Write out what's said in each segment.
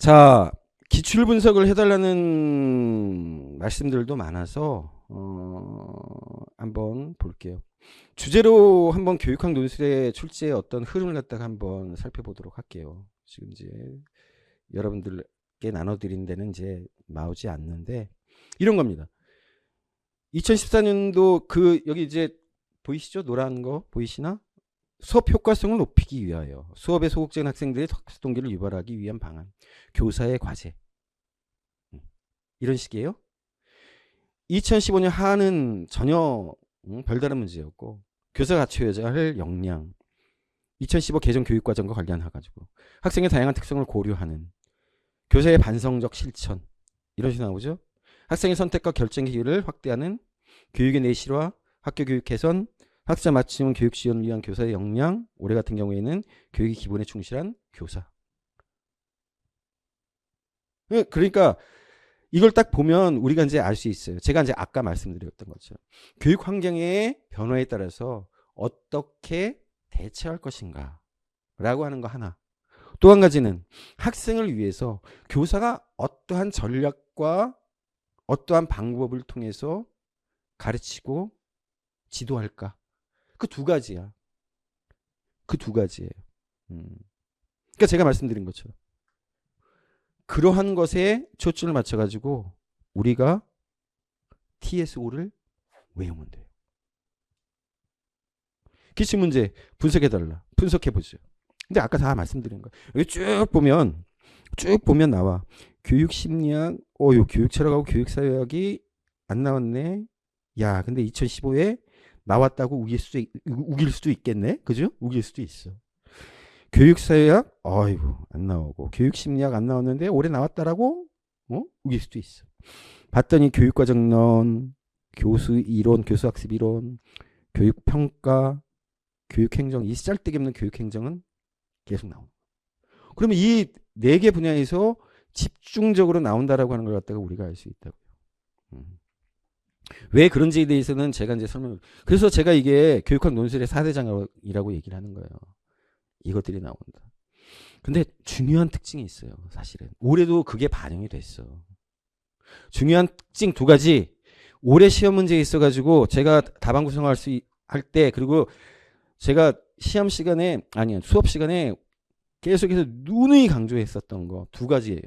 자, 기출 분석을 해달라는 말씀들도 많아서 한번 볼게요. 주제로 한번 교육학 논술의 출제의 어떤 흐름을 갖다가 한번 살펴보도록 할게요. 지금 이제 여러분들께 나눠드린 데는 이제 나오지 않는데 이런 겁니다. 2014년도 여기 이제 보이시죠? 노란 거 보이시나? 수업 효과성을 높이기 위하여 수업에 소극적인 학생들의 학습 동기를 유발하기 위한 방안, 교사의 과제, 이런 식이에요. 2015년 하는 전혀 별다른 문제였고, 교사가 갖춰야 할 역량, 2015 개정 교육과정과 관련해가지고 학생의 다양한 특성을 고려하는 교사의 반성적 실천, 이런 식으로 나오죠. 학생의 선택과 결정 기회를 확대하는 교육의 내실화, 학교 교육 개선, 학자 맞춤 교육 지원을 위한 교사의 역량, 올해 같은 경우에는 교육의 기본에 충실한 교사. 그러니까 이걸 딱 보면 우리가 이제 알 수 있어요. 제가 이제 아까 말씀드렸던 것처럼 교육 환경의 변화에 따라서 어떻게 대처할 것인가라고 하는 거 하나. 또 한 가지는 학생을 위해서 교사가 어떠한 전략과 어떠한 방법을 통해서 가르치고 지도할까. 그 두 가지야. 그 두 가지예요. 그러니까 제가 말씀드린 것처럼 그러한 것에 초점을 맞춰가지고 우리가 TSO를 외우면 돼요. 기출문제 분석해달라. 분석해보죠. 근데 아까 다 말씀드린 거예요. 여기 쭉 보면 나와. 교육심리학, 요 교육철학하고 교육사회학이 안 나왔네. 야, 근데 2015에 나왔다고 우길 수도 있겠네. 그죠? 우길 수도 있어. 교육사회학, 아이고, 안 나오고. 교육심리학 안 나왔는데 올해 나왔다라고? 우길 수도 있어. 봤더니 교육과정론, 교수 이론, 교수학습 이론, 교육평가, 교육행정, 이 짤데기 없는 교육행정은 계속 나옵니다. 그러면 이 네 개 분야에서 집중적으로 나온다라고 하는 걸 갖다가 우리가 알 수 있다고요. 왜 그런지에 대해서는 제가 이제 그래서 제가 이게 교육학 논술의 4대장이라고 얘기를 하는 거예요. 이것들이 나온다. 근데 중요한 특징이 있어요. 사실은. 올해도 그게 반영이 됐어. 중요한 특징 두 가지. 올해 시험 문제에 있어가지고 제가 답안 구성할 할 때, 그리고 제가 시험 시간에, 수업 시간에 계속해서 누누이 강조했었던 거 두 가지예요.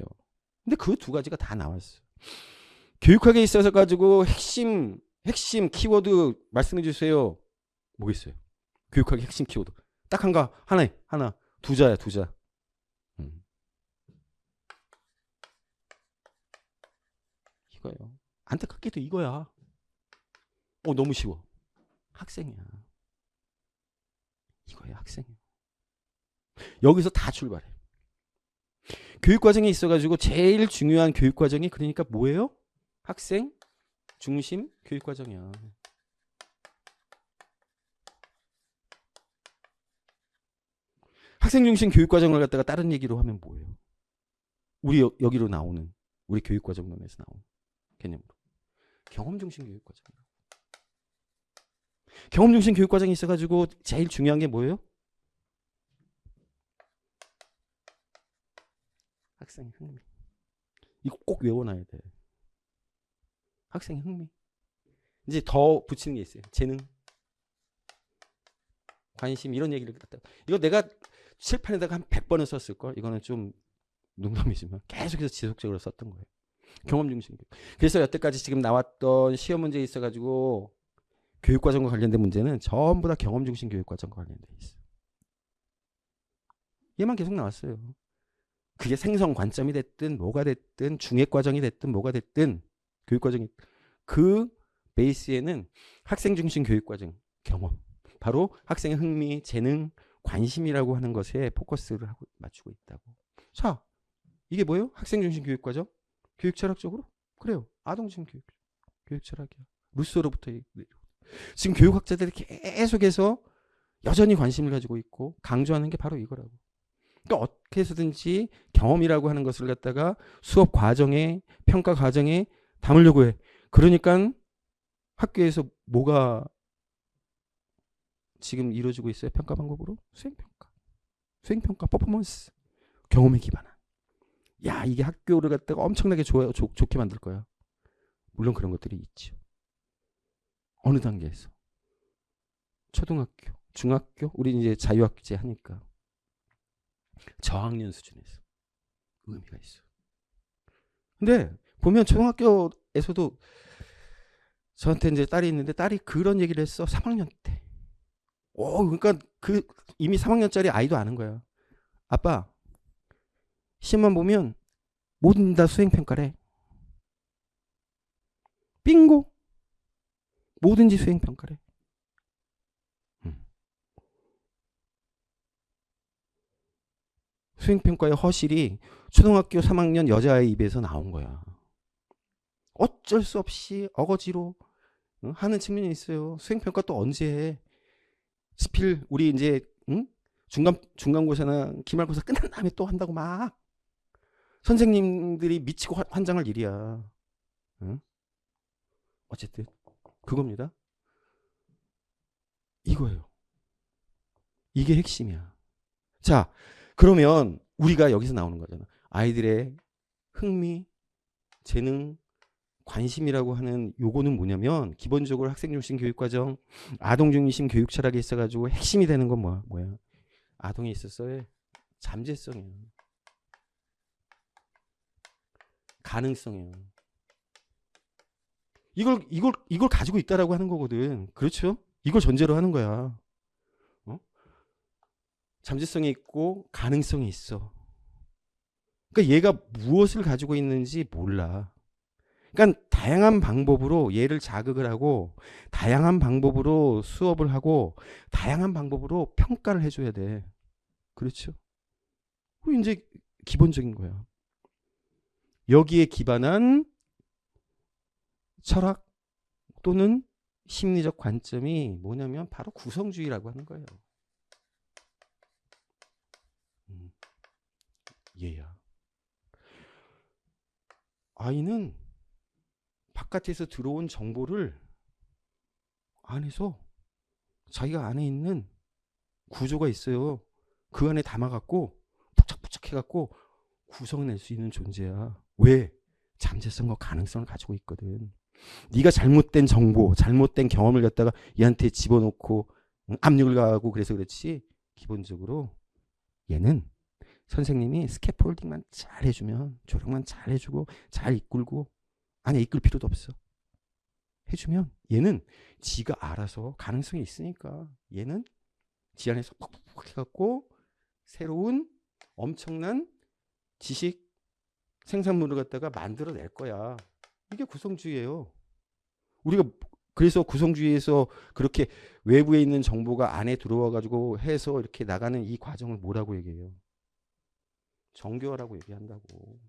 근데 그 두 가지가 다 나왔어요. 교육학에 있어서 가지고 핵심 키워드 말씀해 주세요. 뭐겠어요? 교육학의 핵심 키워드. 딱 하나. 두 자야. 이거예요. 안타깝게도 이거야. 너무 쉬워. 학생이야. 이거야, 학생이야. 여기서 다 출발해. 교육과정에 있어가지고 제일 중요한 교육과정이 그러니까 뭐예요? 학생 중심 교육과정이야. 학생 중심 교육과정을 갖다가 다른 얘기로 하면 뭐예요? 우리 여기로 나오는, 우리 교육과정론에서 나오는 개념으로. 경험 중심 교육과정. 경험 중심 교육과정이 있어가지고 제일 중요한 게 뭐예요? 학생 흥미. 이거 꼭 외워놔야 돼. 학생 흥미. 이제 더 붙이는 게 있어요. 재능, 관심, 이런 얘기를 갖다가. 이거 내가 칠판에다가 한 100번은 썼을걸. 이거는 좀 농담이지만 계속해서 지속적으로 썼던 거예요. 경험 중심 교육. 그래서 여태까지 지금 나왔던 시험 문제에 있어가지고 교육과정과 관련된 문제는 전부 다 경험 중심 교육과정과 관련돼 있어요. 얘만 계속 나왔어요. 그게 생성 관점이 됐든 뭐가 됐든 중액과정이 됐든 뭐가 됐든 교육과정이, 그 베이스에는 학생 중심 교육과정 경험, 바로 학생의 흥미, 재능, 관심이라고 하는 것에 포커스를 하고 맞추고 있다고. 자, 이게 뭐예요? 학생 중심 교육과정? 교육철학적으로? 그래요. 아동 중심 교육철학이야. 루소로부터 지금 교육학자들이 계속해서 여전히 관심을 가지고 있고 강조하는 게 바로 이거라고. 그러니까 어떻게 해서든지 경험이라고 하는 것을 갖다가 수업 과정에, 평가 과정에 담으려고 해. 그러니까 학교에서 뭐가 지금 이루어지고 있어요? 평가 방법으로? 수행평가, 퍼포먼스, 경험에 기반한. 야, 이게 학교를 갖다가 엄청나게 좋게 만들 거야. 물론 그런 것들이 있죠. 어느 단계에서. 초등학교, 중학교, 우리 이제 자유학제 하니까 저학년 수준에서 의미가 있어. 근데 보면 초등학교에서도 저한테 이제 딸이 있는데 딸이 그런 얘기를 했어. 3학년 때. 그러니까 이미 3학년짜리 아이도 아는 거야. 아빠, 시험만 보면 모든 다 수행평가래. 빙고. 뭐든지 수행평가래. 수행평가의 허실이 초등학교 3학년 여자아이 입에서 나온 거야. 어쩔 수 없이 어거지로 하는 측면이 있어요. 수행평가 또 언제 해? 스필 우리 이제 중간고사나 기말고사 끝난 다음에 또 한다고 막 선생님들이 미치고 환장할 일이야. 어쨌든 그겁니다. 이거예요. 이게 핵심이야. 자, 그러면 우리가 여기서 나오는 거잖아. 아이들의 흥미, 재능, 관심이라고 하는 요거는 뭐냐면 기본적으로 학생 중심 교육과정, 아동 중심 교육 철학에 있어가지고 핵심이 되는 건 뭐야? 아동에 있어서의 잠재성이에요. 가능성이에요. 이걸 가지고 있다라고 하는 거거든. 그렇죠? 이걸 전제로 하는 거야. 잠재성이 있고 가능성이 있어. 그러니까 얘가 무엇을 가지고 있는지 몰라. 그러니까 다양한 방법으로 얘를 자극을 하고 다양한 방법으로 수업을 하고 다양한 방법으로 평가를 해줘야 돼. 그렇죠? 이제 기본적인 거야. 여기에 기반한 철학 또는 심리적 관점이 뭐냐면 바로 구성주의라고 하는 거예요. 얘야. 아이는 바깥에서 들어온 정보를 안에서 자기가 안에 있는 구조가 있어요. 그 안에 담아갖고 푹착푹착 해갖고 구성해낼 수 있는 존재야. 왜? 잠재성과 가능성을 가지고 있거든. 네가 잘못된 정보, 잘못된 경험을 갖다가 얘한테 집어넣고 압력을 가하고 그래서 그렇지 기본적으로 얘는 선생님이 스캐폴딩만 잘 해주면 조력만 잘 해주고 잘 이끌고 아니 이끌 필요도 없어. 해주면 얘는 지가 알아서 가능성이 있으니까 얘는 지 안에서 푹푹 해갖고 새로운 엄청난 지식 생산물을 갖다가 만들어낼 거야. 이게 구성주의예요. 우리가 그래서 구성주의에서 그렇게 외부에 있는 정보가 안에 들어와가지고 해서 이렇게 나가는 이 과정을 뭐라고 얘기해요? 정교화라고 얘기한다고.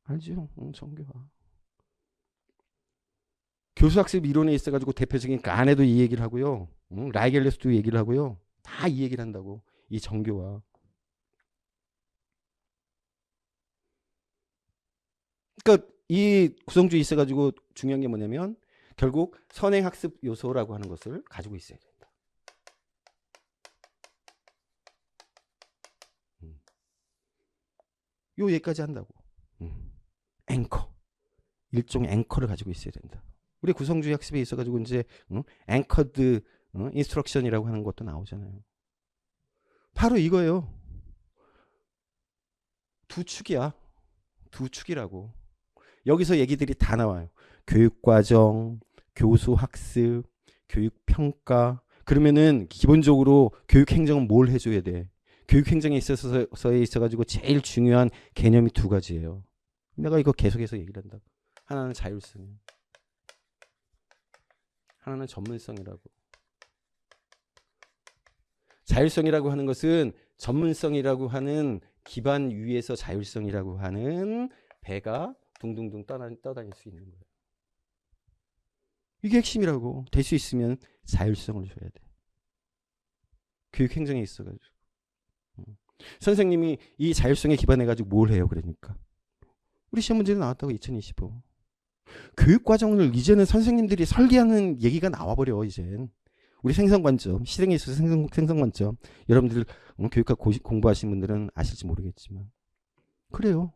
알죠? 정교화. 교수학습 이론에 있어가지고 대표적인 간에도 이 얘기를 하고요. 라이겔레스도 얘기를 하고요. 다 이 얘기를 한다고. 이 정교화. 그러니까 이 구성주의 있어가지고 중요한 게 뭐냐면 결국 선행학습 요소라고 하는 것을 가지고 있어야 된다. 요 얘기까지 한다고. 앵커. 일종의 앵커를 가지고 있어야 된다. 우리 구성주의 학습에 있어가지고 이제 앵커드 인스트럭션이라고 하는 것도 나오잖아요. 바로 이거예요. 두 축이야. 두 축이라고. 여기서 얘기들이 다 나와요. 교육과정, 교수학습, 교육평가. 그러면은 기본적으로 교육행정은 뭘 해줘야 돼? 교육행정에 있어가지고 제일 중요한 개념이 두 가지예요. 내가 이거 계속해서 얘기를 한다. 하나는 자율성, 하나는 전문성이라고. 자율성이라고 하는 것은 전문성이라고 하는 기반 위에서 자율성이라고 하는 배가 둥둥둥 떠다닐 수 있는 거예요. 이게 핵심이라고. 될 수 있으면 자율성을 줘야 돼. 교육행정에 있어가지고. 선생님이 이 자율성에 기반해가지고 뭘 해요? 그러니까. 우리 시험 문제도 나왔다고 2025. 교육과정을 이제는 선생님들이 설계하는 얘기가 나와버려. 이젠. 우리 생성관점, 실행에 있어서 생성관점. 여러분들 교육학 공부하신 분들은 아실지 모르겠지만 그래요.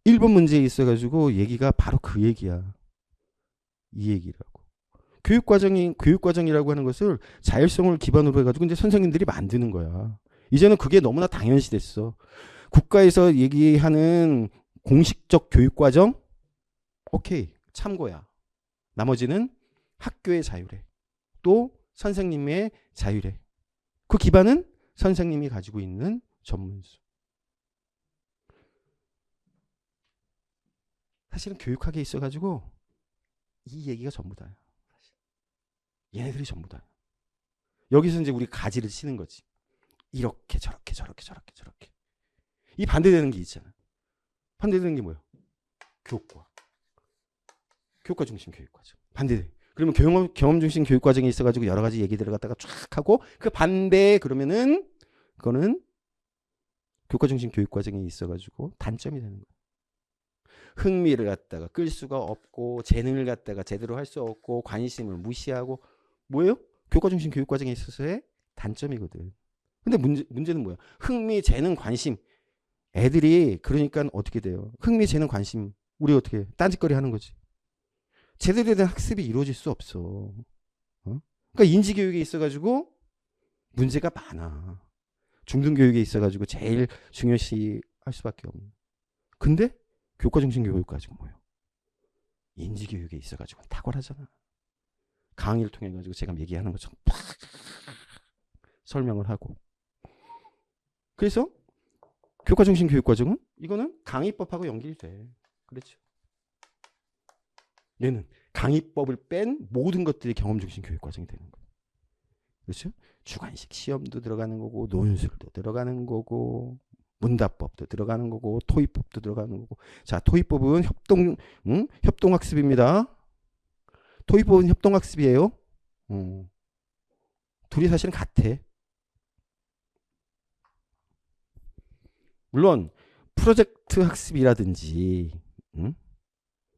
1번 문제에 있어가지고 얘기가 바로 그 얘기야. 이 얘기라고. 교육과정이라고 하는 것을 자율성을 기반으로 해가지고 이제 선생님들이 만드는 거야. 이제는 그게 너무나 당연시 됐어. 국가에서 얘기하는 공식적 교육과정? 오케이. 참고야. 나머지는 학교의 자율해. 또 선생님의 자율해. 그 기반은 선생님이 가지고 있는 전문수. 사실은 교육학에 있어가지고 이 얘기가 전부다야. 얘네들이 전부다. 여기서 이제 우리 가지를 치는 거지. 이렇게 저렇게 저렇게 저렇게 저렇게. 이 반대되는 게 있잖아. 반대되는 게 뭐야? 교과 중심 교육과정. 반대돼. 그러면 경험 중심 교육과정이 있어가지고 여러 가지 얘기들을 갖다가 쫙 하고 그 반대에 그러면은 그거는 교과 중심 교육과정이 있어가지고 단점이 되는 거야. 흥미를 갖다가 끌 수가 없고 재능을 갖다가 제대로 할 수 없고 관심을 무시하고 뭐예요? 교과 중심 교육과정에 있어서의 단점이거든. 근데 문제는 뭐야? 흥미, 재능, 관심. 애들이 그러니까 어떻게 돼요? 흥미, 재능, 관심. 우리 어떻게 딴짓거리 하는 거지. 제대로 된 학습이 이루어질 수 없어. 그러니까 인지교육에 있어가지고 문제가 많아. 중등교육에 있어가지고 제일 중요시 할 수밖에 없는. 근데 교과 중심 교육 가지고 뭐예요? 인지교육에 있어가지고 탁월하잖아. 강의를 통해 가지고 제가 얘기하는 것처럼 팍 설명을 하고. 그래서 교과 중심 교육 과정은 이거는 강의법하고 연결이 돼. 그렇죠. 얘는 강의법을 뺀 모든 것들이 경험 중심 교육 과정이 되는 거예요. 그렇죠? 주관식 시험도 들어가는 거고 논술도 들어가는 거고 문답법도 들어가는 거고 토익법도 들어가는 거고. 자, 토익법은 협동학습입니다. 토익법은 협동학습이에요. 둘이 사실은 같아. 물론 프로젝트 학습이라든지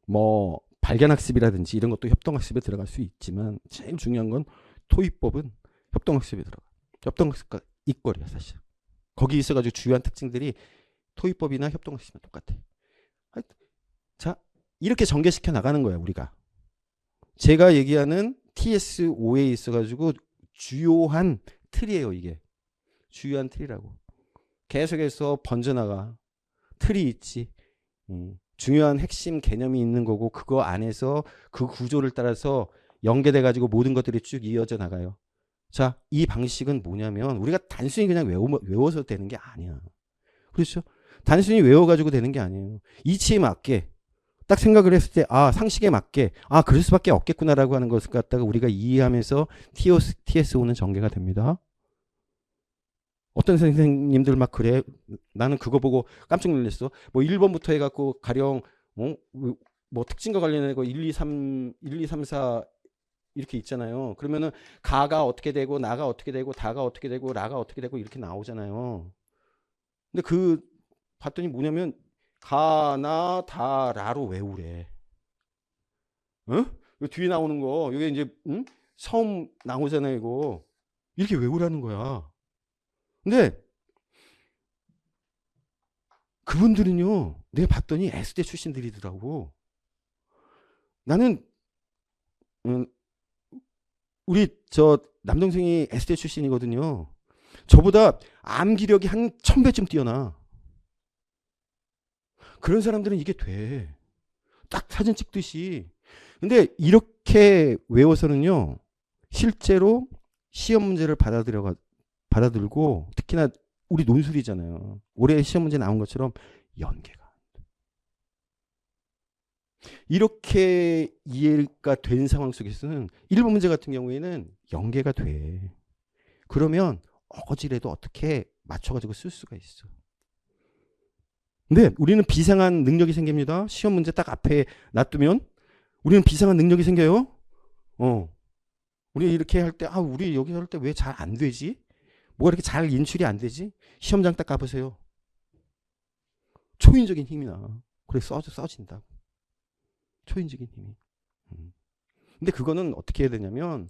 뭐 발견학습이라든지 이런 것도 협동학습에 들어갈 수 있지만 제일 중요한 건 토익법은 협동학습에 들어가. 협동학습과 이거리야 사실. 거기 있어가지고 주요한 특징들이 토익법이나 협동학습이랑 똑같아. 자, 이렇게 전개시켜 나가는 거야 우리가. 제가 얘기하는 TS5에 있어가지고 주요한 틀이에요 이게. 주요한 틀이라고. 계속해서 번져나가. 틀이 있지. 중요한 핵심 개념이 있는 거고 그거 안에서 그 구조를 따라서 연계돼 가지고 모든 것들이 쭉 이어져 나가요. 자, 이 방식은 뭐냐면 우리가 단순히 그냥 외워서 되는 게 아니야. 그렇죠? 단순히 외워가지고 되는 게 아니에요. 이치에 맞게 딱 생각을 했을 때 상식에 맞게 그럴 수밖에 없겠구나라고 하는 것을 갖다가 우리가 이해하면서 TS5는 전개가 됩니다. 어떤 선생님들 막 그래. 나는 그거 보고 깜짝 놀랐어. 뭐 1번부터 해갖고 가령 뭐 특징과 관련해서 1, 2, 3, 4 이렇게 있잖아요. 그러면은 가가 어떻게 되고 나가 어떻게 되고 다가 어떻게 되고 라가 어떻게 되고 이렇게 나오잖아요. 근데 그 봤더니 뭐냐면 가나 다 라로 외우래. 요 뒤에 나오는 거 이게 이제 처음 나오잖아요. 이거 이렇게 외우라는 거야. 근데 그분들은요, 내가 봤더니 S대 출신들이더라고. 나는 우리 저 남동생이 S대 출신이거든요. 저보다 암기력이 한 1000배쯤 뛰어나. 그런 사람들은 이게 돼. 딱 사진 찍듯이. 근데 이렇게 외워서는요, 실제로 시험 문제를 받아들고 특히나 우리 논술이잖아요. 올해 시험 문제 나온 것처럼 연계가 안 돼. 이렇게 이해가 된 상황 속에서는 1번 문제 같은 경우에는 연계가 돼. 그러면 어거지라도 어떻게 맞춰가지고 쓸 수가 있어. 근데 우리는 비상한 능력이 생깁니다. 시험 문제 딱 앞에 놔두면 우리는 비상한 능력이 생겨요. 우리 이렇게 할 때 우리 여기 할 때 왜 잘 안 되지? 뭐가 이렇게 잘 인출이 안 되지? 시험장 딱 가보세요. 초인적인 힘이 나. 그래 써진다고. 초인적인 힘이. 근데 그거는 어떻게 해야 되냐면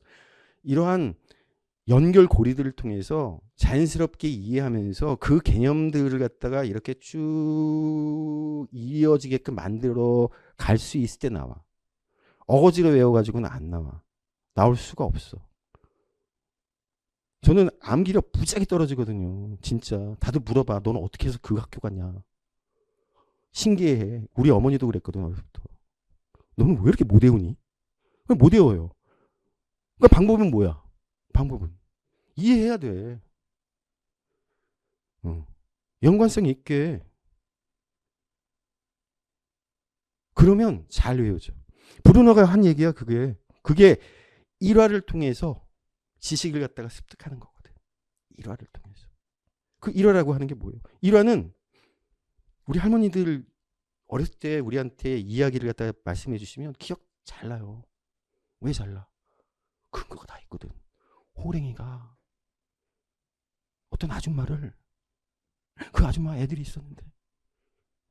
이러한 연결고리들을 통해서 자연스럽게 이해하면서 그 개념들을 갖다가 이렇게 쭉 이어지게끔 만들어 갈 수 있을 때 나와. 어거지로 외워가지고는 안 나와. 나올 수가 없어. 저는 암기력 무지하게 떨어지거든요. 진짜. 다들 물어봐. 너는 어떻게 해서 그 학교 갔냐. 신기해. 우리 어머니도 그랬거든. 어려서부터. 너는 왜 이렇게 못 외우니? 못 외워요. 그러니까 방법은 뭐야? 방법은 이해해야 돼. 연관성 있게. 그러면 잘 외워져. 브루너가 한 얘기야. 그게 일화를 통해서 지식을 갖다가 습득하는 거거든. 일화를 통해서. 그 일화라고 하는 게 뭐예요? 일화는 우리 할머니들 어렸을 때 우리한테 이야기를 갖다가 말씀해 주시면 기억 잘 나요. 왜 잘 나? 근거가 다 있거든. 호랭이가 어떤 아줌마를, 그 아줌마 애들이 있었는데,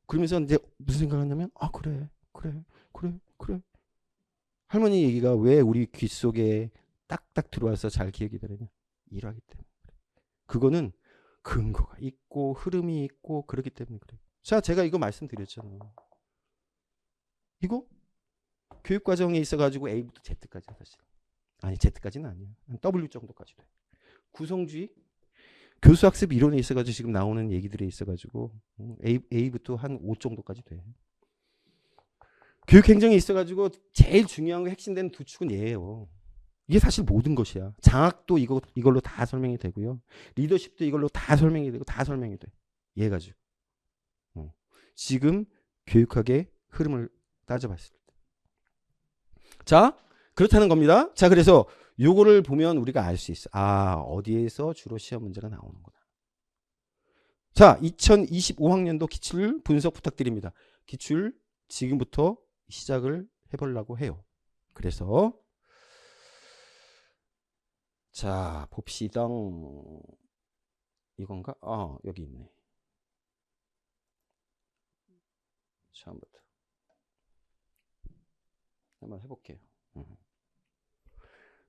그러면서 이제 무슨 생각을 하냐면, 아, 그래. 할머니 얘기가 왜 우리 귀 속에 딱딱 들어와서 잘 기억이 되느냐? 일하기 때문에. 그거는 근거가 있고 흐름이 있고 그렇기 때문에 그래요. 자, 제가 이거 말씀드렸잖아요. 이거 교육과정에 있어가지고 A부터 Z까지 사실. 아니, Z까지는 아니야. W 정도까지 돼. 구성주의, 교수학습 이론에 있어가지고 지금 나오는 얘기들이 있어가지고 A부터 한 5 정도까지 돼. 교육행정에 있어가지고 제일 중요한 거 핵심되는 두 축은 얘예요. 이게 사실 모든 것이야. 장학도 이걸로 다 설명이 되고요. 리더십도 이걸로 다 설명이 되고 다 설명이 돼. 얘 가지고. 지금 교육학의 흐름을 따져봤을 때. 자, 그렇다는 겁니다. 자, 그래서 요거를 보면 우리가 알 수 있어. 아, 어디에서 주로 시험 문제가 나오는구나. 자, 2025학년도 기출 분석 부탁드립니다. 기출 지금부터 시작을 해보려고 해요. 그래서 자, 봅시다. 이건가? 아, 여기 있네. 처음부터 한번 해볼게요.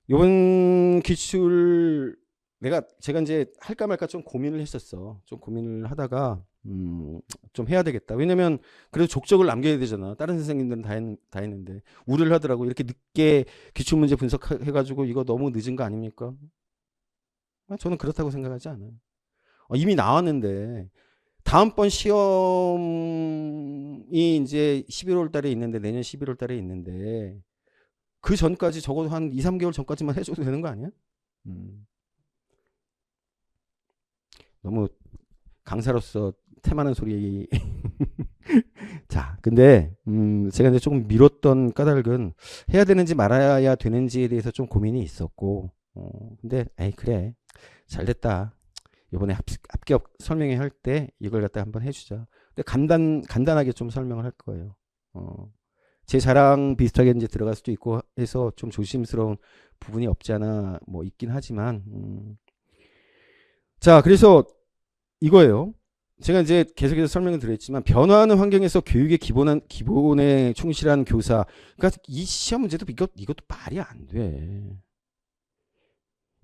이번 기출 제가 이제 할까 말까 좀 고민을 했었어. 좀 고민을 하다가 좀 해야 되겠다. 왜냐면 그래도 족적을 남겨야 되잖아. 다른 선생님들은 다 했는데 우려를 하더라고. 이렇게 늦게 기출문제 분석해가지고 이거 너무 늦은 거 아닙니까? 저는 그렇다고 생각하지 않아요. 이미 나왔는데 다음번 시험이 이제 11월 달에 있는데, 내년 11월 달에 있는데 그 전까지 적어도 한 2, 3개월 전까지만 해줘도 되는 거 아니야? 너무 강사로서 태만한 소리. 자, 근데 제가 이제 조금 미뤘던 까닭은 해야 되는지 말아야 되는지에 대해서 좀 고민이 있었고, 근데 그래, 잘됐다. 이번에 합격 설명회 할 때 이걸 갖다 한번 해주자. 근데 간단하게 좀 설명을 할 거예요. 제 자랑 비슷하게 이제 들어갈 수도 있고 해서 좀 조심스러운 부분이 없지 않아 뭐 있긴 하지만, 자, 그래서 이거예요. 제가 이제 계속해서 설명을 드렸지만 변화하는 환경에서 교육의 기본에 충실한 교사. 그러니까 이 시험 문제도 이것도 말이 안 돼.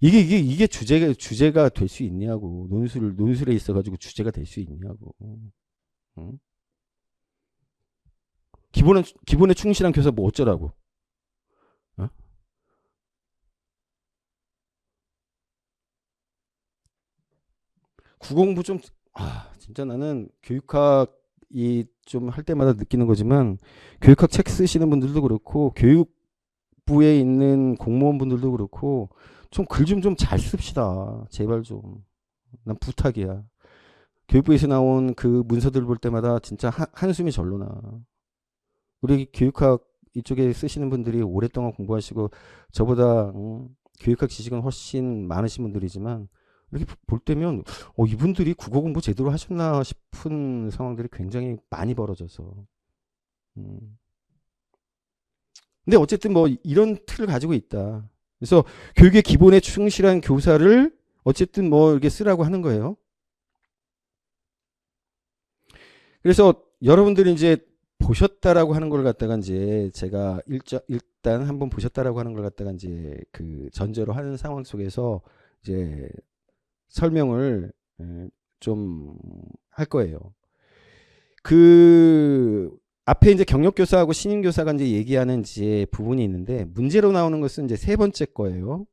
이게 주제가 될 수 있냐고. 논술에 있어가지고 주제가 될 수 있냐고. 응? 기본에 충실한 교사 뭐 어쩌라고. 어? 국어 공부 좀, 진짜 나는 교육학 좀 할 때마다 느끼는 거지만, 교육학 책 쓰시는 분들도 그렇고, 교육부에 있는 공무원분들도 그렇고, 좀 글 좀 잘 씁시다. 제발 좀. 난 부탁이야. 교육부에서 나온 그 문서들 볼 때마다 진짜 한숨이 절로 나. 우리 교육학 이쪽에 쓰시는 분들이 오랫동안 공부하시고 저보다 교육학 지식은 훨씬 많으신 분들이지만 이렇게 볼 때면 이분들이 국어 공부 제대로 하셨나 싶은 상황들이 굉장히 많이 벌어져서. 근데 어쨌든 뭐 이런 틀을 가지고 있다. 그래서 교육의 기본에 충실한 교사를 어쨌든 뭐 이렇게 쓰라고 하는 거예요. 그래서 여러분들이 이제 보셨다라고 하는 걸 갖다가 이제 제가 일단 한번 보셨다라고 하는 걸 갖다가 이제 그 전제로 하는 상황 속에서 이제 설명을 좀 할 거예요. 그 앞에 이제 경력교사하고 신임교사가 이제 얘기하는 이제 부분이 있는데 문제로 나오는 것은 이제 세 번째 거예요.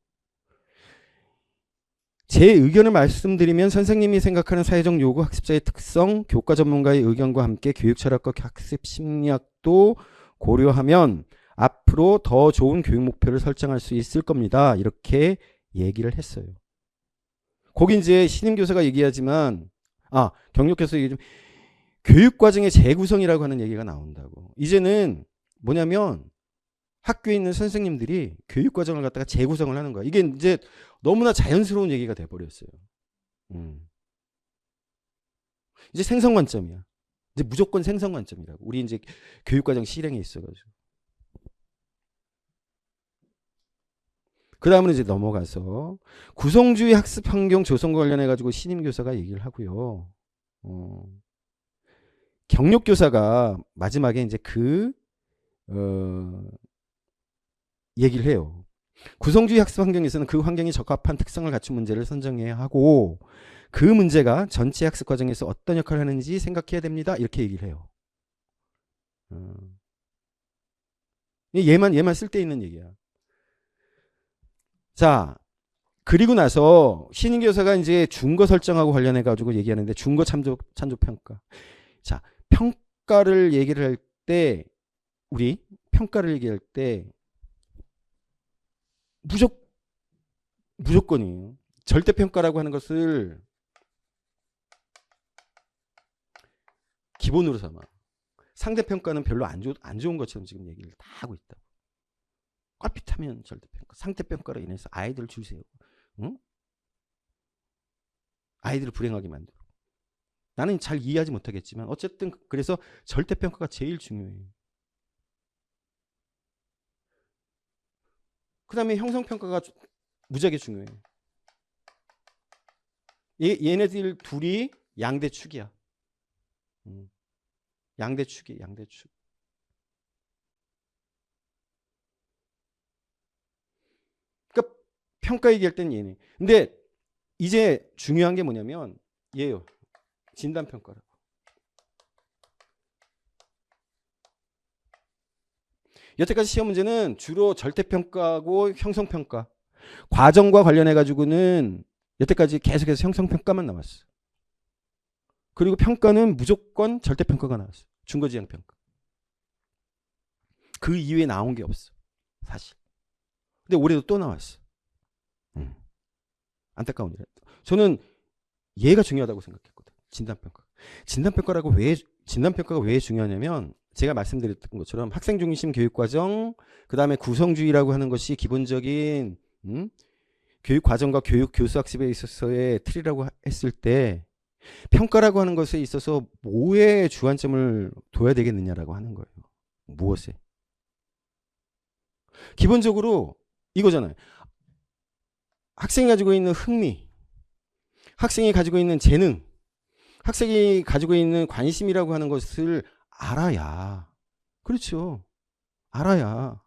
제 의견을 말씀드리면 선생님이 생각하는 사회적 요구, 학습자의 특성, 교과 전문가의 의견과 함께 교육철학과 학습 심리학도 고려하면 앞으로 더 좋은 교육 목표를 설정할 수 있을 겁니다. 이렇게 얘기를 했어요. 거기 이제 신임교사가 얘기하지만 경력교사 얘기 좀 교육과정의 재구성이라고 하는 얘기가 나온다고. 이제는 뭐냐면 학교에 있는 선생님들이 교육과정을 갖다가 재구성을 하는 거야. 이게 이제 너무나 자연스러운 얘기가 돼버렸어요. 이제 생성관점이야. 이제 무조건 생성관점이라고. 우리 이제 교육과정 실행에 있어가지고. 그 다음은 이제 넘어가서 구성주의 학습 환경 조성과 관련해가지고 신임교사가 얘기를 하고요. 경력교사가 마지막에 이제 얘기를 해요. 구성주의 학습 환경에서는 그 환경에 적합한 특성을 갖춘 문제를 선정해야 하고 그 문제가 전체 학습 과정에서 어떤 역할을 하는지 생각해야 됩니다. 이렇게 얘기를 해요. 얘만 쓸데있는 얘기야. 자, 그리고 나서 신임교사가 이제 준거 설정하고 관련해 가지고 얘기하는데 준거 참조 평가. 자, 평가를 얘기를 할 때 우리 평가를 얘기할 때 무조건이에요. 절대평가라고 하는 것을 기본으로 삼아. 상대평가는 별로 안 좋은 것처럼 지금 얘기를 다 하고 있다. 꽈핍하면 절대평가. 상대평가로 인해서 아이들을 줄 세우고, 응? 아이들을 불행하게 만들고. 나는 잘 이해하지 못하겠지만 어쨌든 그래서 절대평가가 제일 중요해요. 그 다음에 형성평가가 무지하게 중요해요. 얘네들 둘이 양대축이야. 양대축이야. 양대축. 그러니까 평가 얘기할 때는 얘네. 근데 이제 중요한 게 뭐냐면 얘요. 진단평가라고. 여태까지 시험 문제는 주로 절대평가하고 형성평가. 과정과 관련해가지고는 여태까지 계속해서 형성평가만 나왔어. 그리고 평가는 무조건 절대평가가 나왔어. 준거지향평가. 그 이후에 나온 게 없어. 사실. 근데 올해도 또 나왔어. 안타까운 일. 저는 얘가 중요하다고 생각했거든. 진단평가가 왜 중요하냐면 제가 말씀드렸던 것처럼 학생 중심 교육과정, 그 다음에 구성주의라고 하는 것이 기본적인 교육과정과 교수 학습에 있어서의 틀이라고 했을 때 평가라고 하는 것에 있어서 뭐에 주안점을 둬야 되겠느냐라고 하는 거예요. 무엇에? 기본적으로 이거잖아요. 학생이 가지고 있는 흥미, 학생이 가지고 있는 재능, 학생이 가지고 있는 관심이라고 하는 것을 알아야, 그렇죠. 알아야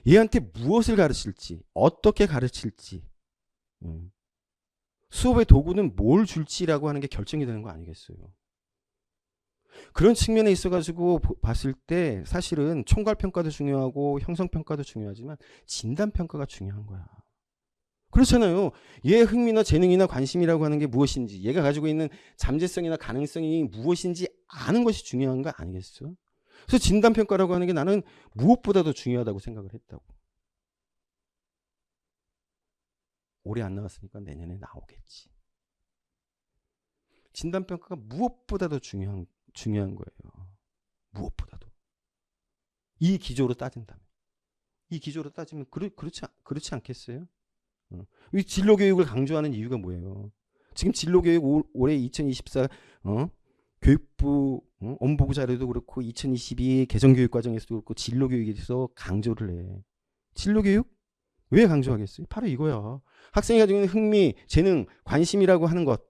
얘한테 무엇을 가르칠지, 어떻게 가르칠지, 수업의 도구는 뭘 줄지라고 하는 게 결정이 되는 거 아니겠어요. 그런 측면에 있어가지고 봤을 때 사실은 총괄평가도 중요하고 형성평가도 중요하지만 진단평가가 중요한 거야. 그렇잖아요. 얘의 흥미나 재능이나 관심이라고 하는 게 무엇인지, 얘가 가지고 있는 잠재성이나 가능성이 무엇인지 아는 것이 중요한 거 아니겠어? 그래서 진단평가라고 하는 게 나는 무엇보다도 중요하다고 생각을 했다고. 올해 안 나왔으니까 내년에 나오겠지. 진단평가가 무엇보다도 중요한 거예요. 무엇보다도. 이 기조로 따진다면. 이 기조로 따지면 그렇지 않겠어요? 이 진로교육을 강조하는 이유가 뭐예요? 지금 진로교육 올해 2024 교육부 원보고 자료도 그렇고 2022 개정교육과정에서도 그렇고 진로교육에서 강조를 해. 진로교육? 왜 강조하겠어요? 바로 이거야. 학생이 가지고 있는 흥미, 재능, 관심이라고 하는 것.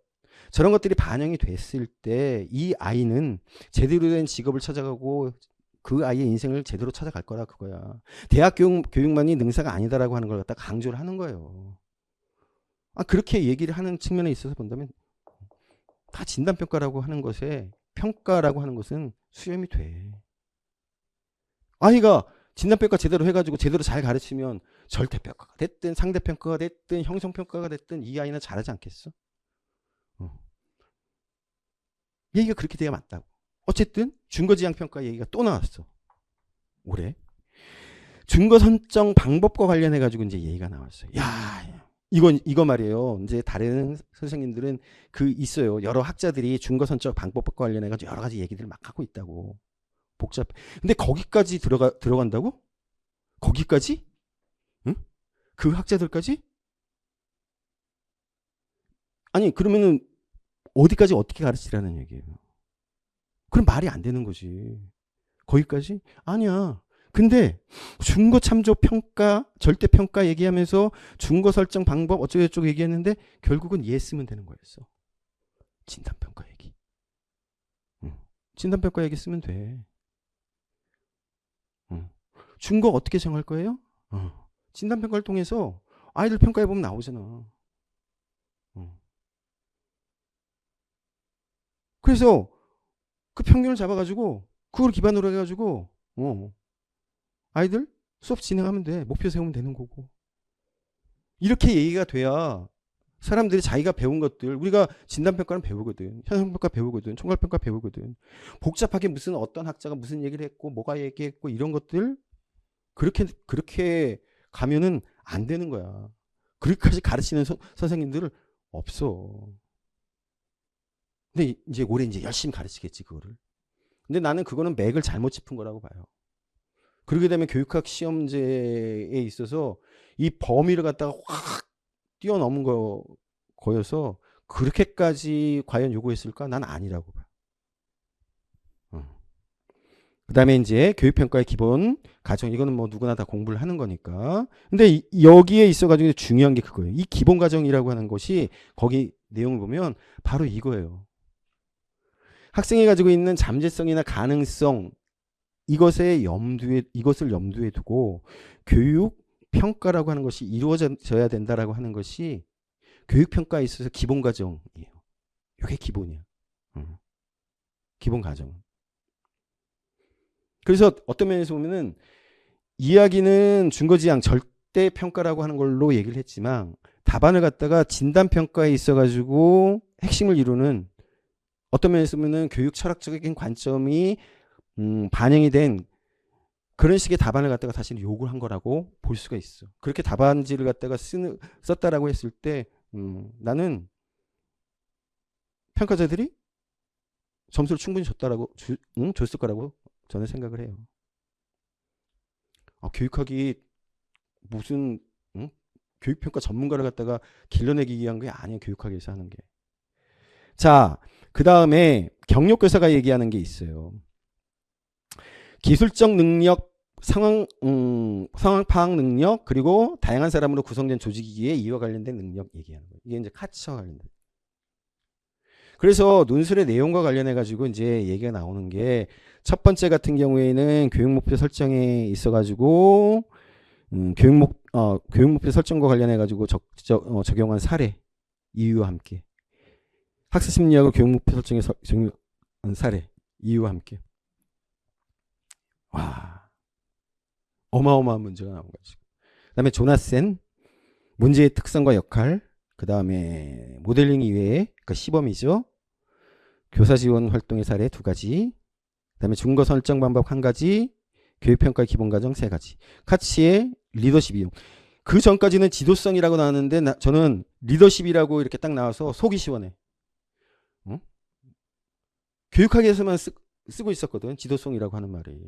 저런 것들이 반영이 됐을 때 이 아이는 제대로 된 직업을 찾아가고 그 아이의 인생을 제대로 찾아갈 거라 그거야. 대학 교육만이 능사가 아니다라고 하는 걸 갖다 강조를 하는 거예요. 그렇게 얘기를 하는 측면에 있어서 본다면 다 진단평가라고 하는 것에 평가라고 하는 것은 수렴이 돼. 아이가 진단평가 제대로 해가지고 제대로 잘 가르치면 절대평가가 됐든 상대평가가 됐든 형성평가가 됐든 이 아이는 잘하지 않겠어? 얘기가 그렇게 돼야 맞다고. 어쨌든 준거지향평가 얘기가 또 나왔어. 올해. 준거 선정 방법과 관련해가지고 이제 얘기가 나왔어요. 야, 이거 말이에요. 이제 다른 선생님들은 있어요. 여러 학자들이 준거 선정 방법과 관련해가지고 여러 가지 얘기들을 막 하고 있다고. 복잡해. 근데 거기까지 들어간다고? 거기까지? 응? 그 학자들까지? 아니, 그러면은 어디까지 어떻게 가르치라는 얘기예요? 그럼 말이 안 되는 거지. 거기까지? 아니야. 근데 준거 참조 평가, 절대 평가 얘기하면서 준거 설정 방법 어쩌고저쩌고 얘기했는데 결국은 얘 쓰면 되는 거였어. 진단 평가 얘기. 진단 평가 얘기 쓰면 돼. 준거 어떻게 정할 거예요? 진단 평가를 통해서 아이들 평가해 보면 나오잖아. 그래서 그 평균을 잡아가지고 그걸 기반으로 해가지고 아이들 수업 진행하면 돼. 목표 세우면 되는 거고. 이렇게 얘기가 돼야 사람들이 자기가 배운 것들, 우리가 진단평가는 배우거든, 현상평가 배우거든, 총괄평가 배우거든. 복잡하게 무슨 어떤 학자가 무슨 얘기를 했고 뭐가 얘기했고 이런 것들 그렇게 가면은 안 되는 거야. 그렇게까지 가르치는 선생님들은 없어. 근데 이제 올해 이제 열심히 가르치겠지 그거를. 근데 나는 그거는 맥을 잘못 짚은 거라고 봐요. 그렇게 되면 교육학 시험제에 있어서 이 범위를 갖다가 확 뛰어넘은 거여서 그렇게까지 과연 요구했을까? 난 아니라고 봐요. 그 다음에 이제 교육평가의 기본 과정, 이거는 뭐 누구나 다 공부를 하는 거니까. 근데 여기에 있어가지고 중요한 게 그거예요. 이 기본 과정이라고 하는 것이 거기 내용을 보면 바로 이거예요. 학생이 가지고 있는 잠재성이나 가능성, 이것을 염두에 두고 교육 평가라고 하는 것이 이루어져야 된다라고 하는 것이 교육 평가에 있어서 기본 과정이에요. 이게 기본이야. 기본 과정. 그래서 어떤 면에서 보면은 이야기는 준거지향 절대 평가라고 하는 걸로 얘기를 했지만 답안을 갖다가 진단 평가에 있어가지고 핵심을 이루는 어떤 면에서 보면은 교육 철학적인 관점이 반영이 된 그런 식의 답안을 갖다가 사실 요구를 한 거라고 볼 수가 있어. 그렇게 답안지를 갖다가 썼다라고 했을 때 나는 평가자들이 점수를 충분히 줬을 거라고 저는 생각을 해요. 교육학이 무슨 교육평가 전문가를 갖다가 길러내기 위한 게 아니에요. 교육학에서 하는 게. 자, 그 다음에 경력교사가 얘기하는 게 있어요. 기술적 능력, 상황 파악 능력, 그리고 다양한 사람으로 구성된 조직이기에 이와 관련된 능력 얘기하는 거예요. 이게 이제 카츠와 관련된. 그래서 논술의 내용과 관련해 가지고 이제 얘기가 나오는 게 첫 번째 같은 경우에는 교육 목표 설정에 있어 가지고 교육 목표 설정과 관련해 가지고 적용한 사례 이유와 함께 학습 심리학을 교육 목표 설정에 적용한 사례 이유와 함께 와 어마어마한 문제가 나온 거지. 그다음에 조나센 문제의 특성과 역할, 그다음에 모델링 이외에 그러니까 시범이죠. 교사 지원 활동의 사례 2가지, 그다음에 준거 설정 방법 1가지, 교육평가의 기본 과정 3가지. 카츠의 리더십 이용. 그 전까지는 지도성이라고 나왔는데 저는 리더십이라고 이렇게 딱 나와서 속이 시원해. 교육학에서만 쓰고 있었거든. 지도성이라고 하는 말이.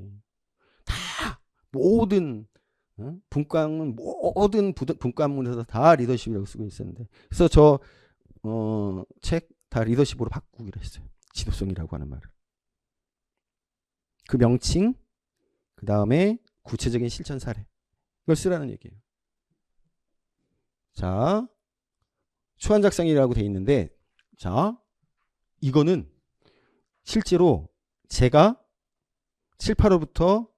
다 모든 분과학문 모든 분과학문에서 다 리더십이라고 쓰고 있었는데 그래서 저 책 다 리더십으로 바꾸기로 했어요. 지도성이라고 하는 말을. 그 명칭, 그 다음에 구체적인 실천 사례 이걸 쓰라는 얘기예요. 자, 초안 작성이라고 돼 있는데 자 이거는 실제로 제가 7, 8월부터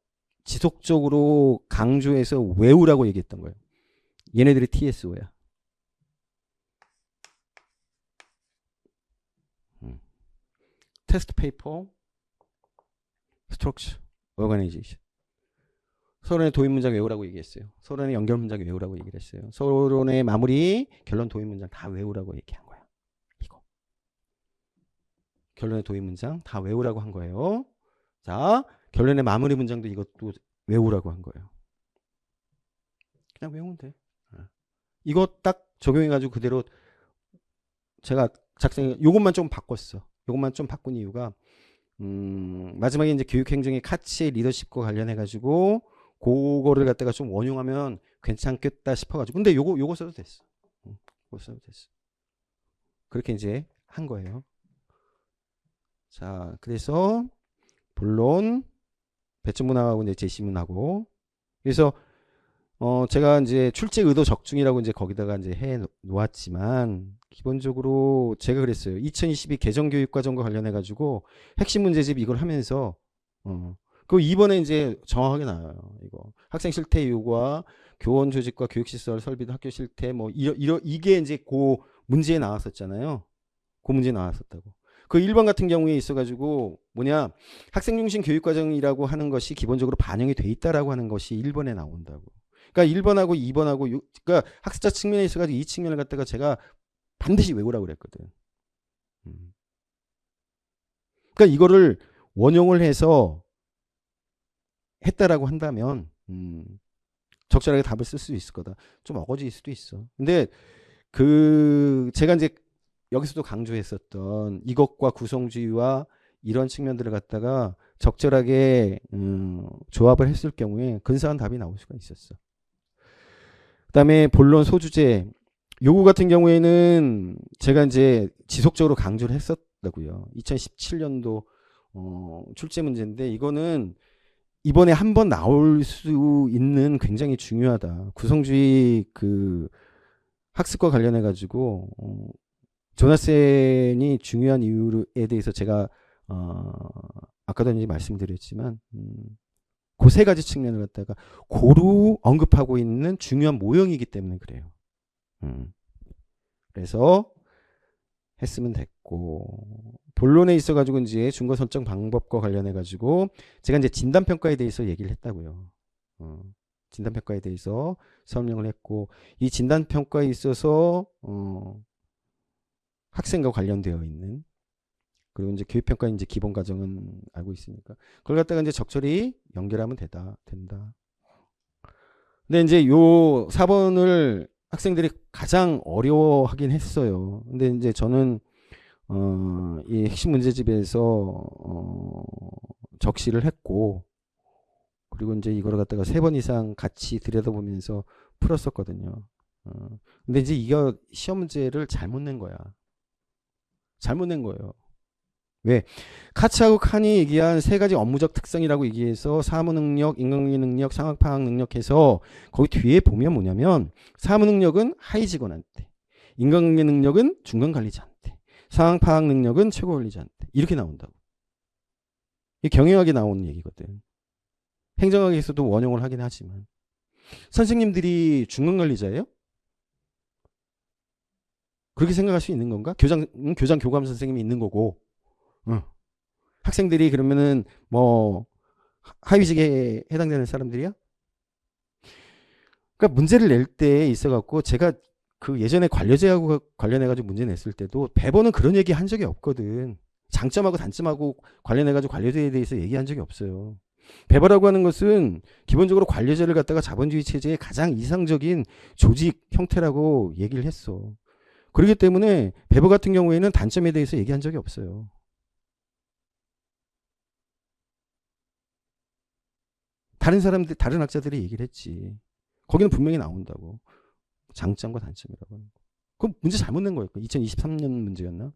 지속적으로 강조해서 외우라고 얘기했던 거예요. 얘네들이 TSO야. 테스트 페이퍼, 스트럭처, 오거나이제이션. 서론의 도입 문장 외우라고 얘기했어요. 서론의 연결 문장 외우라고 얘기를 했어요. 서론의 마무리, 결론 도입 문장 다 외우라고 얘기한 거야. 이거. 결론의 도입 문장 다 외우라고 한 거예요. 자, 결론의 마무리 문장도 이것도 외우라고 한 거예요. 그냥 외우면 돼. 이거 딱 적용해가지고 그대로 제가 요것만 좀 바꿨어. 요것만 좀 바꾼 이유가 마지막에 이제 교육행정의 가치의 리더십과 관련해가지고 그거를 갖다가 좀 원용하면 괜찮겠다 싶어가지고. 근데 요거 써도 됐어. 요거 써도 됐어. 그렇게 이제 한 거예요. 자, 그래서 본론, 배점문하고 이제 제시문하고. 그래서 제가 이제 출제 의도 적중이라고 이제 거기다가 이제 해 놓았지만, 기본적으로 제가 그랬어요. 2022 개정교육과정과 관련해가지고 핵심 문제집 이걸 하면서, 그 이번에 이제 정확하게 나와요. 이거 학생 실태 요구와 교원 조직과 교육시설 설비 학교 실태 뭐 이게 이제 그 문제에 나왔었잖아요. 그 문제에 나왔었다고. 그 1번 같은 경우에 있어가지고 뭐냐, 학생 중심 교육과정이라고 하는 것이 기본적으로 반영이 돼 있다라고 하는 것이 1번에 나온다고. 그러니까 1번하고 2번하고 그러니까 학습자 측면에 있어가지고 이 측면을 갖다가 제가 반드시 외우라고 그랬거든. 그러니까 이거를 원용을 해서 했다라고 한다면 적절하게 답을 쓸 수 있을 거다. 좀 어거지일 수도 있어. 근데 그 제가 이제 여기서도 강조했었던 이것과 구성주의와 이런 측면들을 갖다가 적절하게 조합을 했을 경우에 근사한 답이 나올 수가 있었어. 그다음에 본론 소주제 요구 같은 경우에는 제가 이제 지속적으로 강조를 했었다고요. 2017년도 출제 문제인데 이거는 이번에 한번 나올 수 있는 굉장히 중요하다. 구성주의 그 학습과 관련해 가지고 조나센이 중요한 이유에 대해서 제가 아까도 이제 말씀드렸지만 그 세 가지 측면을 갖다가 고루 언급하고 있는 중요한 모형이기 때문에 그래요. 그래서 했으면 됐고, 본론에 있어가지고 이제 준거 설정 방법과 관련해가지고 제가 이제 진단평가에 대해서 얘기를 했다고요. 진단평가에 대해서 설명을 했고, 이 진단평가에 있어서 학생과 관련되어 있는, 그리고 이제 교육평가 이제 기본 과정은 알고 있으니까 그걸 갖다가 이제 적절히 연결하면 된다. 근데 이제 요 4번을 학생들이 가장 어려워하긴 했어요. 근데 이제 저는 이 핵심 문제집에서 적시를 했고, 그리고 이제 이거를 갖다가 3번 이상 같이 들여다보면서 풀었었거든요. 근데 이제 이거 시험 문제를 잘못 낸 거야. 잘못 낸 거예요. 왜? 카츠하고 칸이 얘기한 3가지 업무적 특성이라고 얘기해서 사무능력, 인간관계 능력, 상황파악 능력 해서 거기 뒤에 보면 뭐냐면 사무능력은 하위 직원한테, 인간관계 능력은 중간 관리자한테, 상황파악 능력은 최고 관리자한테 이렇게 나온다고. 이게 경영학에 나오는 얘기거든. 행정학에서도 원용을 하긴 하지만. 선생님들이 중간 관리자예요? 그렇게 생각할 수 있는 건가? 교장 교감 선생님이 있는 거고, 학생들이 그러면은 뭐 하위직에 해당되는 사람들이야? 그러니까 문제를 낼 때 있어갖고 제가 그 예전에 관료제하고 관련해가지고 문제 냈을 때도 배번은 그런 얘기 한 적이 없거든. 장점하고 단점하고 관련해가지고 관료제에 대해서 얘기한 적이 없어요. 배버라고 하는 것은 기본적으로 관료제를 갖다가 자본주의 체제의 가장 이상적인 조직 형태라고 얘기를 했어. 그렇기 때문에 배버 같은 경우에는 단점에 대해서 얘기한 적이 없어요. 다른 사람들, 다른 학자들이 얘기를 했지. 거기는 분명히 나온다고. 장점과 단점이라고 하는 거. 그럼 문제 잘못 낸 거였고. 2023년 문제였나?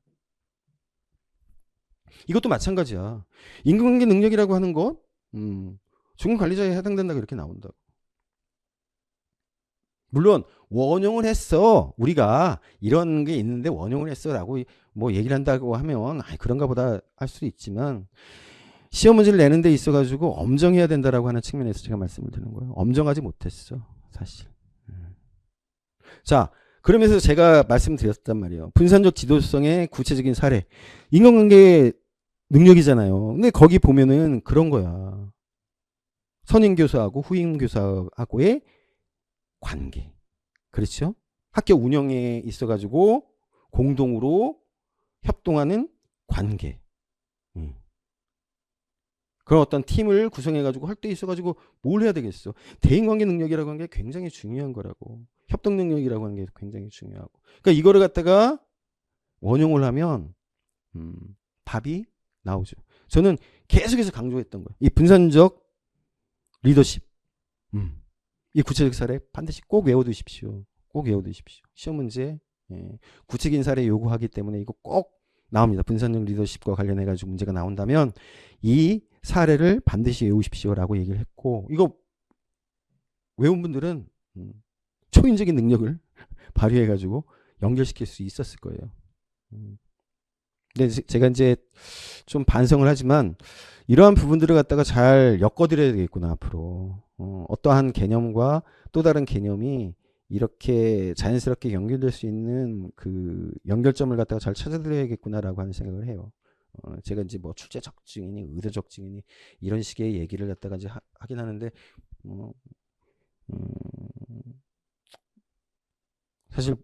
이것도 마찬가지야. 인간관계 능력이라고 하는 것, 중간 관리자에 해당된다 이렇게 나온다고. 물론 원용을 했어. 우리가 이런 게 있는데 원용을 했어라고 뭐 얘기를 한다고 하면 그런가 보다 할 수도 있지만 시험 문제를 내는 데 있어 가지고 엄정해야 된다라고 하는 측면에서 제가 말씀을 드리는 거예요. 엄정하지 못했어. 사실. 자, 그러면서 제가 말씀드렸단 말이에요. 분산적 지도성의 구체적인 사례. 인간관계 능력이잖아요. 근데 거기 보면은 그런 거야. 선임 교사하고 후임 교사하고의 관계. 그렇죠? 학교 운영에 있어 가지고 공동으로 협동하는 관계. 그런 어떤 팀을 구성해 가지고 할 때 있어 가지고 뭘 해야 되겠어? 대인관계 능력이라고 하는 게 굉장히 중요한 거라고. 협동 능력이라고 하는 게 굉장히 중요하고. 그러니까 이거를 갖다가 원용을 하면 답이 나오죠. 저는 계속해서 강조했던 거예요. 이 분산적 리더십. 이 구체적 사례 반드시 꼭 외워두십시오. 꼭 외워두십시오. 시험 문제 구체적인 사례 요구하기 때문에 이거 꼭 나옵니다. 분산적 리더십과 관련해 가지고 문제가 나온다면 이 사례를 반드시 외우십시오라고 얘기를 했고, 이거 외운 분들은 초인적인 능력을 발휘해 가지고 연결시킬 수 있었을 거예요. 근데 제가 이제 좀 반성을 하지만 이러한 부분들을 갖다가 잘 엮어드려야 되겠구나 앞으로. 어떠한 개념과 또 다른 개념이 이렇게 자연스럽게 연결될 수 있는 그 연결점을 갖다가 잘 찾아드려야겠구나라고 하는 생각을 해요. 제가 이제 뭐 출제적 증인이 의도적 증인이 이런 식의 얘기를 갖다가 이제 하긴 하는데 사실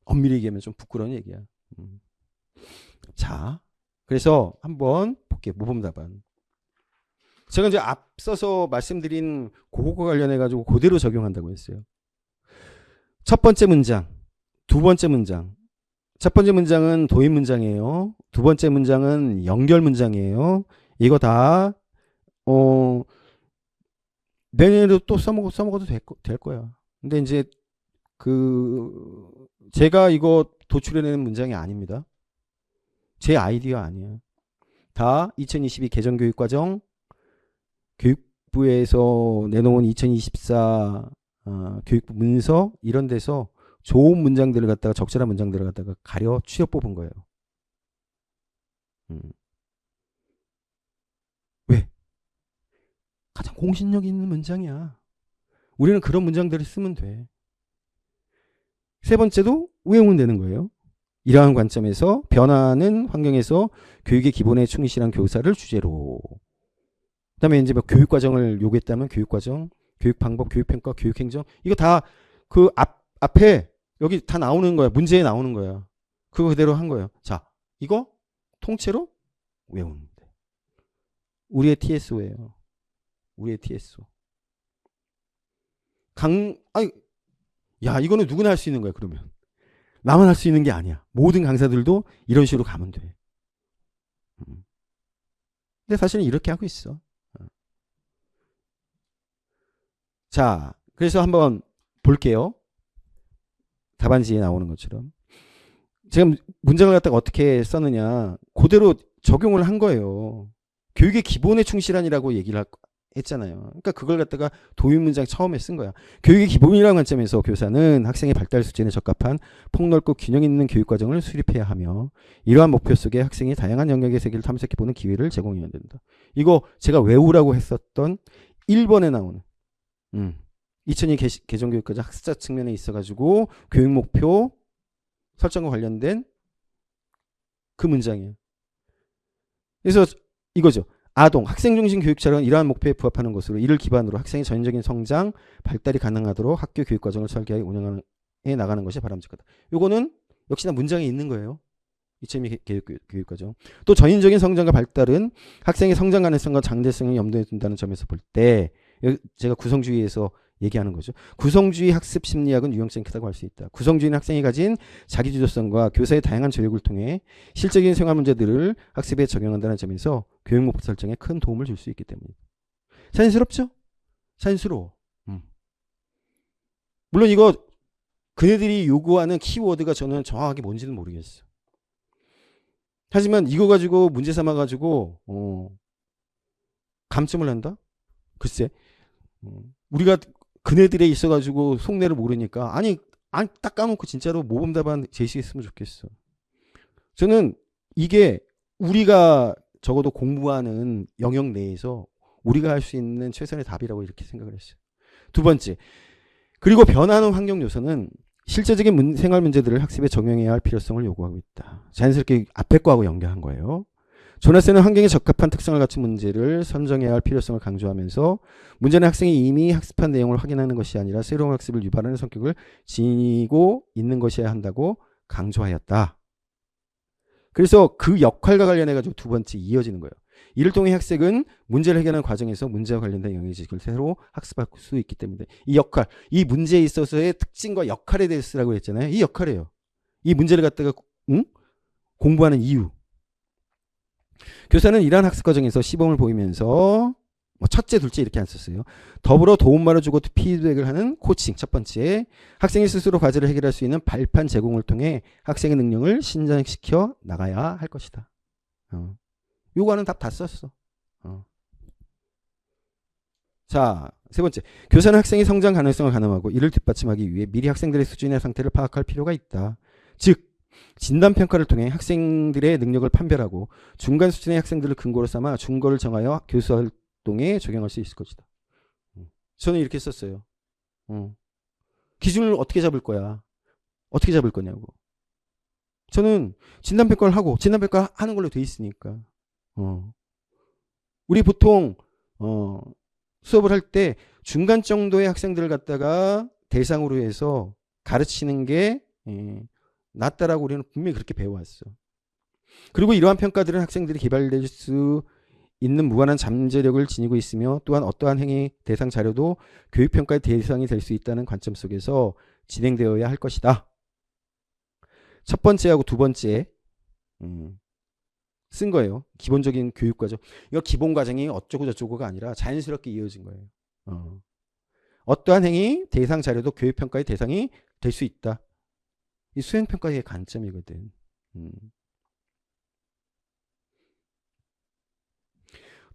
엄밀히 얘기하면 좀 부끄러운 얘기야. 자, 그래서 한번 볼게요. 모범 답안. 제가 이제 앞서서 말씀드린 그거와 관련해 가지고 그대로 적용한다고 했어요. 첫 번째 문장, 두 번째 문장. 첫 번째 문장은 도입 문장이에요. 두 번째 문장은 연결 문장이에요. 이거 다 내년에도 또 써먹어도 될 거야. 근데 이제 제가 이거 도출해내는 문장이 아닙니다. 제 아이디어 아니에요. 다 2022 개정교육과정 교육부에서 내놓은 2024 교육부 문서 이런 데서 좋은 문장들을 갖다가 적절한 문장들을 갖다가 가려 추려 뽑은 거예요. 왜? 가장 공신력 있는 문장이야. 우리는 그런 문장들을 쓰면 돼. 세 번째도 외우면 되는 거예요. 이러한 관점에서 변화하는 환경에서 교육의 기본에 충실한 교사를 주제로. 그다음에 이제 뭐 교육과정을 요구했다면 교육과정, 교육방법, 교육평가, 교육행정 이거 다 그 앞에 여기 다 나오는 거야. 문제에 나오는 거야. 그거 그대로 한 거예요. 자, 이거 통째로 외우는 돼. 우리의 TSO예요. 우리의 TSO. 야, 이거는 누구나 할 수 있는 거야, 그러면. 나만 할 수 있는 게 아니야. 모든 강사들도 이런 식으로 가면 돼. 근데 사실은 이렇게 하고 있어. 자, 그래서 한번 볼게요. 답안지에 나오는 것처럼. 제가 문장을 갖다가 어떻게 썼느냐. 그대로 적용을 한 거예요. 교육의 기본에 충실한이라고 얘기를 했잖아요. 그러니까 그걸 갖다가 도입 문장 처음에 쓴 거야. 교육의 기본이라는 관점에서 교사는 학생의 발달 수준에 적합한 폭넓고 균형 있는 교육 과정을 수립해야 하며 이러한 목표 속에 학생이 다양한 영역의 세계를 탐색해보는 기회를 제공해야 된다. 이거 제가 외우라고 했었던 1번에 나오는 2002 개정교육과정 학습자 측면에 있어가지고 교육 목표 설정과 관련된 그 문장이에요. 그래서 이거죠. 아동, 학생 중심 교육 차량은 이러한 목표에 부합하는 것으로 이를 기반으로 학생의 전인적인 성장, 발달이 가능하도록 학교 교육 과정을 설계하여 운영해 나가는 것이 바람직하다. 요거는 역시나 문장에 있는 거예요. 2002 교육 과정. 또 전인적인 성장과 발달은 학생의 성장 가능성과 장대성을 염두에 둔다는 점에서 볼 때 제가 구성주의에서 얘기하는 거죠. 구성주의 학습 심리학은 유용성이 크다고 할 수 있다. 구성주의는 학생이 가진 자기주도성과 교사의 다양한 조력을 통해 실적인 생활 문제들을 학습에 적용한다는 점에서 교육 목표 설정에 큰 도움을 줄 수 있기 때문입니다. 자연스럽죠? 자연스러워. 물론 이거 그네들이 요구하는 키워드가 저는 정확하게 뭔지는 모르겠어요. 하지만 이거 가지고 문제 삼아 가지고 감점을 한다? 글쎄. 우리가 그네들에 있어가지고 속내를 모르니까 아니 딱 까놓고 진짜로 모범 답안 제시했으면 좋겠어. 저는 이게 우리가 적어도 공부하는 영역 내에서 우리가 할 수 있는 최선의 답이라고 이렇게 생각을 했어요. 두 번째, 그리고 변하는 환경 요소는 실제적인 생활 문제들을 학습에 적용해야 할 필요성을 요구하고 있다. 자연스럽게 앞에 거하고 연결한 거예요. 조나스는 환경에 적합한 특성을 갖춘 문제를 선정해야 할 필요성을 강조하면서 문제는 학생이 이미 학습한 내용을 확인하는 것이 아니라 새로운 학습을 유발하는 성격을 지니고 있는 것이어야 한다고 강조하였다. 그래서 그 역할과 관련해 가지고 두 번째 이어지는 거예요. 이를 통해 학생은 문제를 해결하는 과정에서 문제와 관련된 영역의 지식을 새로 학습할 수 있기 때문에 이 역할, 이 문제에 있어서의 특징과 역할에 대해서 쓰라고 했잖아요. 이 역할이에요. 이 문제를 갖다가 공부하는 이유. 교사는 이러한 학습 과정에서 시범을 보이면서 첫째, 둘째 이렇게 안 썼어요. 더불어 도움말을 주고 피드백을 하는 코칭. 첫 번째, 학생이 스스로 과제를 해결할 수 있는 발판 제공을 통해 학생의 능력을 신장시켜 나가야 할 것이다. 요거는 답 다 썼어. 자, 세 번째, 교사는 학생의 성장 가능성을 가늠하고 이를 뒷받침하기 위해 미리 학생들의 수준의 상태를 파악할 필요가 있다. 즉, 진단평가를 통해 학생들의 능력을 판별하고 중간 수준의 학생들을 근거로 삼아 중거를 정하여 교수 활동에 적용할 수 있을 것이다. 저는 이렇게 썼어요. 기준을 어떻게 잡을 거야? 어떻게 잡을 거냐고. 저는 진단평가를 하고 진단평가 하는 걸로 돼 있으니까. 우리 보통 수업을 할 때 중간 정도의 학생들을 갖다가 대상으로 해서 가르치는 게 낫다라고 우리는 분명히 그렇게 배워왔어. 그리고 이러한 평가들은 학생들이 개발될 수 있는 무한한 잠재력을 지니고 있으며 또한 어떠한 행위 대상 자료도 교육평가의 대상이 될 수 있다는 관점 속에서 진행되어야 할 것이다. 첫 번째하고 두 번째 쓴 거예요. 기본적인 교육과정. 이거 기본과정이 어쩌고 저쩌고가 아니라 자연스럽게 이어진 거예요. 어떠한 행위 대상 자료도 교육평가의 대상이 될 수 있다. 이 수행평가의 관점이거든.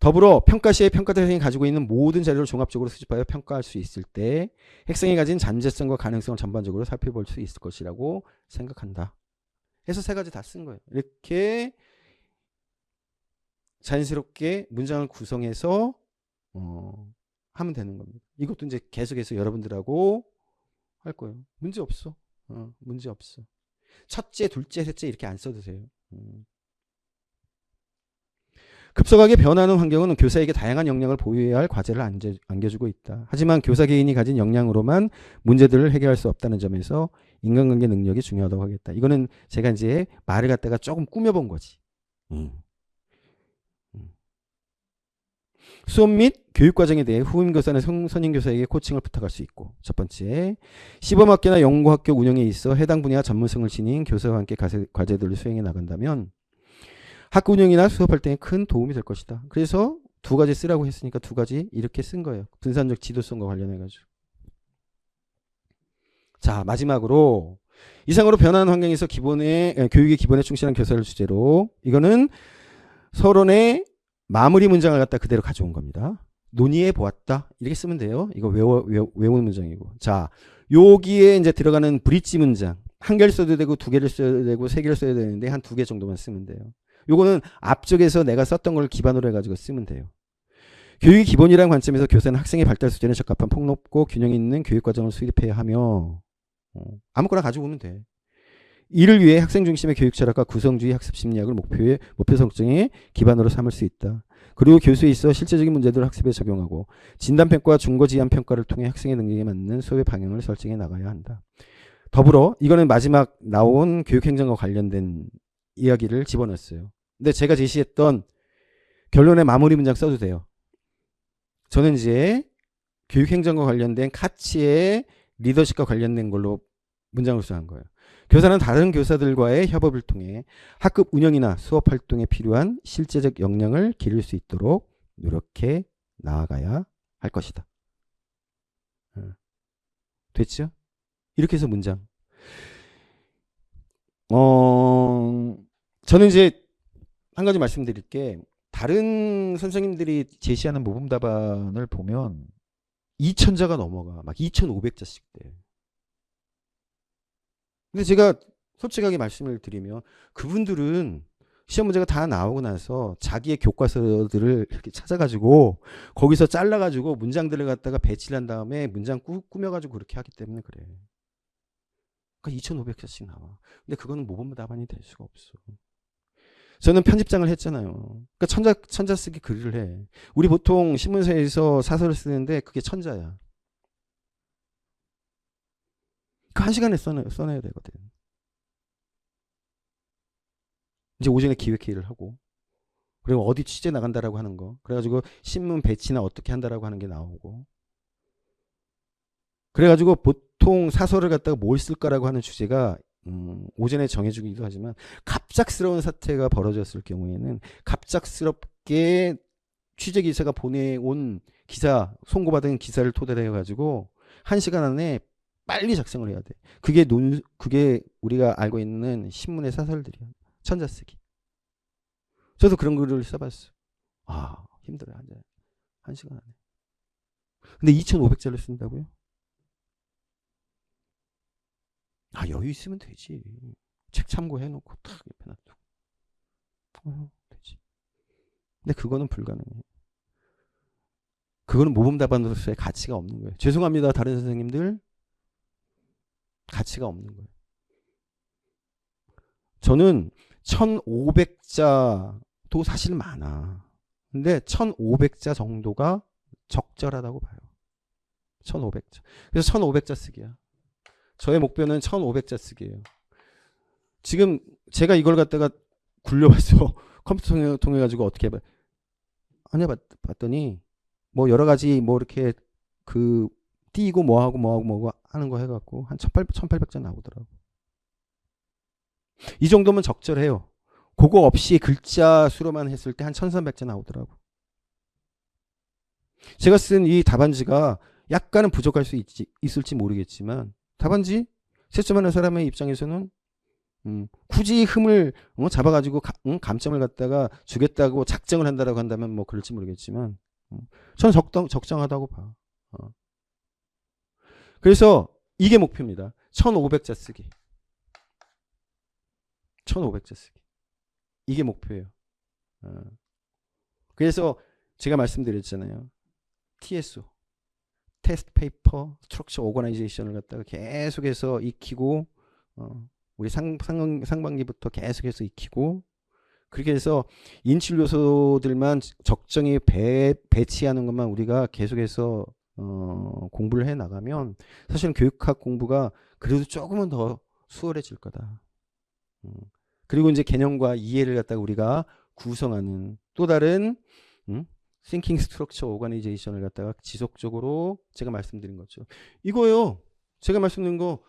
더불어 평가 시에 평가 대상이 가지고 있는 모든 자료를 종합적으로 수집하여 평가할 수 있을 때 학생이 가진 잠재성과 가능성을 전반적으로 살펴볼 수 있을 것이라고 생각한다. 해서 세 가지 다 쓴 거예요. 이렇게 자연스럽게 문장을 구성해서 하면 되는 겁니다. 이것도 이제 계속해서 여러분들하고 할 거예요. 문제 없어. 문제 없어. 첫째, 둘째, 셋째 이렇게 안 써도 돼요. 급속하게 변하는 환경은 교사에게 다양한 역량을 보유해야 할 과제를 안겨주고 있다. 하지만 교사 개인이 가진 역량으로만 문제들을 해결할 수 없다는 점에서 인간관계 능력이 중요하다고 하겠다. 이거는 제가 이제 말을 갖다가 조금 꾸며본 거지. 수업 및 교육과정에 대해 후임교사는 선임교사에게 코칭을 부탁할 수 있고, 첫 번째, 시범학교나 연구학교 운영에 있어 해당 분야 전문성을 지닌 교사와 함께 과제들을 수행해 나간다면 학교 운영이나 수업할 때 큰 도움이 될 것이다. 그래서 두 가지 쓰라고 했으니까 두 가지 이렇게 쓴 거예요. 분산적 지도성과 관련해가지고. 자, 마지막으로 이상으로 변하는 환경에서 교육의 기본에 충실한 교사를 주제로 이거는 서론의 마무리 문장을 갖다 그대로 가져온 겁니다. 논의해 보았다. 이렇게 쓰면 돼요. 이거 외우는 문장이고. 자, 여기에 이제 들어가는 브릿지 문장. 한 개를 써도 되고 두 개를 써도 되고 세 개를 써야 되는데 한 두 개 정도만 쓰면 돼요. 요거는 앞쪽에서 내가 썼던 걸 기반으로 해가지고 쓰면 돼요. 교육의 기본이라는 관점에서 교사는 학생의 발달 수준에 적합한 폭넓고 균형 있는 교육과정을 수립해야 하며 아무거나 가지고 오면 돼. 이를 위해 학생 중심의 교육 철학과 구성주의 학습 심리학을 목표 설정의 기반으로 삼을 수 있다. 그리고 교수에 있어 실제적인 문제들을 학습에 적용하고 진단평가와 중거지향 평가를 통해 학생의 능력에 맞는 수업의 방향을 설정해 나가야 한다. 더불어 이거는 마지막 나온 교육행정과 관련된 이야기를 집어넣었어요. 근데 제가 제시했던 결론의 마무리 문장 써도 돼요. 저는 이제 교육행정과 관련된 카치의 리더십과 관련된 걸로 문장을 수한 거예요. 교사는 다른 교사들과의 협업을 통해 학급 운영이나 수업 활동에 필요한 실제적 역량을 기를 수 있도록 노력해 나아가야 할 것이다. 됐죠? 이렇게 해서 문장. 저는 이제 한 가지 말씀드릴 게 다른 선생님들이 제시하는 모범 답안을 보면 2,000자가 넘어가. 막 2,500자씩 돼. 근데 제가 솔직하게 말씀을 드리면 그분들은 시험 문제가 다 나오고 나서 자기의 교과서들을 이렇게 찾아가지고 거기서 잘라가지고 문장들을 갖다가 배치를 한 다음에 문장 꾸며가지고 그렇게 하기 때문에 그래. 그러니까 2,500자씩 나와. 근데 그거는 모범 답안이 될 수가 없어. 저는 편집장을 했잖아요. 그러니까 천자 쓰기 글을 해. 우리 보통 신문사에서 사설을 쓰는데 그게 천자야. 그 한 시간에 써내야 되거든. 이제 오전에 기획회의를 하고 그리고 어디 취재 나간다라고 하는 거 그래가지고 신문 배치나 어떻게 한다라고 하는 게 나오고 그래가지고 보통 사설을 갖다가 뭘 쓸까라고 하는 주제가 오전에 정해주기도 하지만 갑작스러운 사태가 벌어졌을 경우에는 갑작스럽게 취재기사가 보내온 기사 송고받은 기사를 토대로 해가지고 1시간 안에 빨리 작성을 해야 돼. 그게 우리가 알고 있는 신문의 사설들이야. 천자쓰기. 저도 그런 글을 써봤어. 아 힘들어요. 한 시간 안에. 근데 2,500자를 쓴다고요? 아 여유 있으면 되지. 책 참고해놓고 탁 옆에 놔두고 되지. 근데 그거는 불가능해. 그거는 모범 답안으로서의 가치가 없는 거예요. 죄송합니다. 다른 선생님들 가치가 없는 거예요. 저는 1,500자도 사실 많아. 근데 1,500자 정도가 적절하다고 봐요. 1,500자. 그래서 1,500자 쓰기야. 저의 목표는 1,500자 쓰기예요. 지금 제가 이걸 갖다가 굴려봤어. 컴퓨터 통해 가지고 어떻게 해봐. 아니 봤더니 뭐 여러 가지 뭐 이렇게 그 띄고 뭐하고 하는 거 해갖고 한 1,800자 나오더라고. 이 정도면 적절해요. 그거 없이 글자 수로만 했을 때 한 1,300자 나오더라고. 제가 쓴 이 답안지가 약간은 부족할 수 있을지 모르겠지만 답안지 채점하는 사람의 입장에서는 굳이 흠을 잡아가지고 감점을 갖다가 주겠다고 작정을 한다라고 한다면 뭐 그럴지 모르겠지만 저는 적정하다고 봐. 그래서 이게 목표입니다. 1,500자 쓰기. 1,500자 쓰기. 이게 목표예요. 그래서 제가 말씀드렸잖아요. TSO. 테스트 페이퍼 스트럭처 오거나이제이션을 갖다가 계속해서 익히고 우리 상반기부터 계속해서 익히고 그렇게 해서 인출 요소들만 적정히 배치하는 것만 우리가 계속해서 공부를 해 나가면 사실은 교육학 공부가 그래도 조금은 더 수월해질 거다. 그리고 이제 개념과 이해를 갖다가 우리가 구성하는 또 다른 Thinking Structure Organization을 갖다가 지속적으로 제가 말씀드린 거죠. 이거요. 제가 말씀드린 거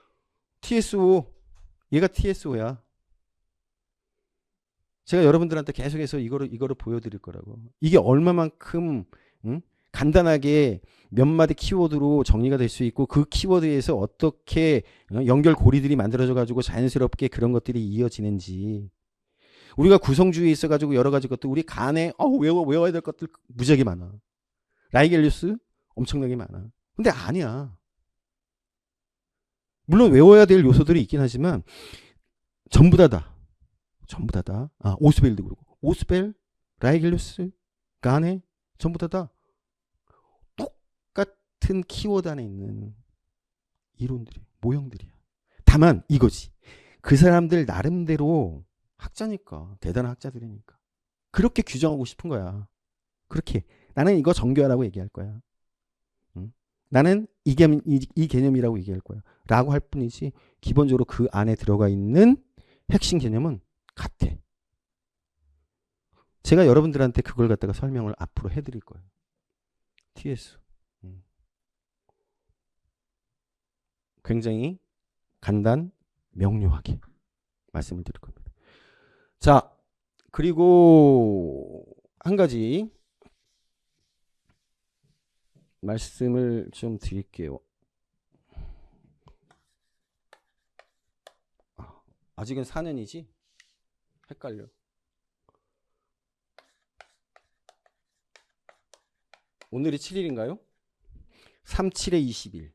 TSO 얘가 TSO야. 제가 여러분들한테 계속해서 이거를 보여드릴 거라고. 이게 얼마만큼 간단하게 몇 마디 키워드로 정리가 될 수 있고 그 키워드에서 어떻게 연결고리들이 만들어져 가지고 자연스럽게 그런 것들이 이어지는지 우리가 구성주의에 있어 가지고 여러 가지 것들 우리 간에 외워야 될 것들 무지하게 많아. 라이겔리우스 엄청나게 많아. 근데 아니야. 물론 외워야 될 요소들이 있긴 하지만 전부 다다. 오스벨도 그렇고 오스벨, 라이겔리우스, 간에 전부 다다 똑같은 키워드 안에 있는 이론들이 모형들이야. 다만 이거지. 그 사람들 나름대로 학자니까 대단한 학자들이니까 그렇게 규정하고 싶은 거야. 그렇게 나는 이거 정교하라고 얘기할 거야. 나는 이 개념이라고 얘기할 거야. 라고 할 뿐이지 기본적으로 그 안에 들어가 있는 핵심 개념은 같아. 제가 여러분들한테 그걸 갖다가 설명을 앞으로 해드릴 거예요. TS. 굉장히 간단 명료하게 말씀을 드릴 겁니다. 자, 그리고 한 가지 말씀을 좀 드릴게요. 아직은 4년이지? 헷갈려. 오늘이 7일인가요? 37에 21.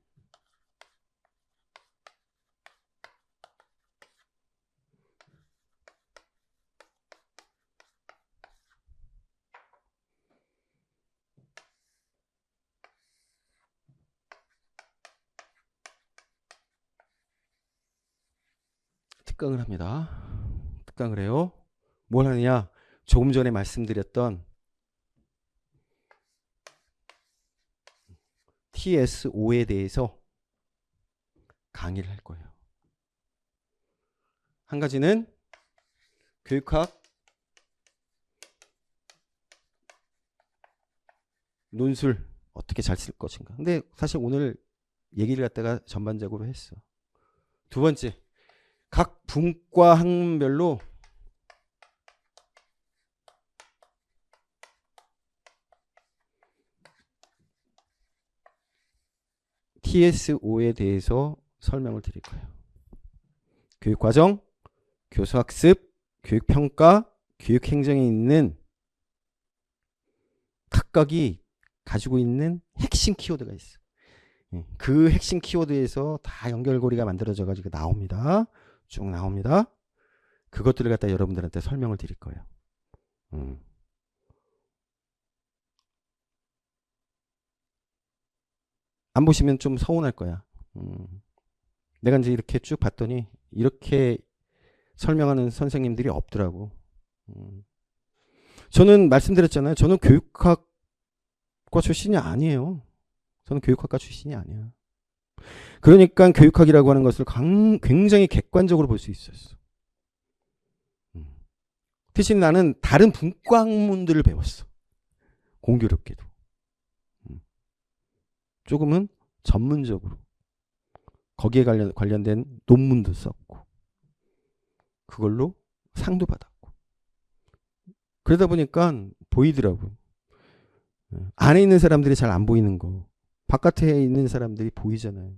특강을 합니다. 특강을 해요. 뭘 하느냐? 조금 전에 말씀드렸던 TSO에 대해서 강의를 할 거예요. 한 가지는 교육학 논술 어떻게 잘 쓸 것인가. 근데 사실 오늘 얘기를 갖다가 전반적으로 했어. 두 번째, 각 분과 학문별로 TSO에 대해서 설명을 드릴 거예요. 교육과정, 교수학습, 교육평가, 교육행정에 있는 각각이 가지고 있는 핵심 키워드가 있어. 그 핵심 키워드에서 다 연결고리가 만들어져 가지고 나옵니다. 쭉 나옵니다. 그것들을 갖다 여러분들한테 설명을 드릴 거예요. 안 보시면 좀 서운할 거야. 내가 이제 이렇게 쭉 봤더니 이렇게 설명하는 선생님들이 없더라고. 저는 말씀드렸잖아요. 저는 교육학과 출신이 아니에요. 저는 교육학과 출신이 아니야. 그러니까 교육학이라고 하는 것을 굉장히 객관적으로 볼 수 있었어. 대신 나는 다른 분과 학문들을 배웠어. 공교롭게도. 조금은 전문적으로 거기에 관련된 논문도 썼고 그걸로 상도 받았고 그러다 보니까 보이더라고. 안에 있는 사람들이 잘 안 보이는 거 바깥에 있는 사람들이 보이잖아요.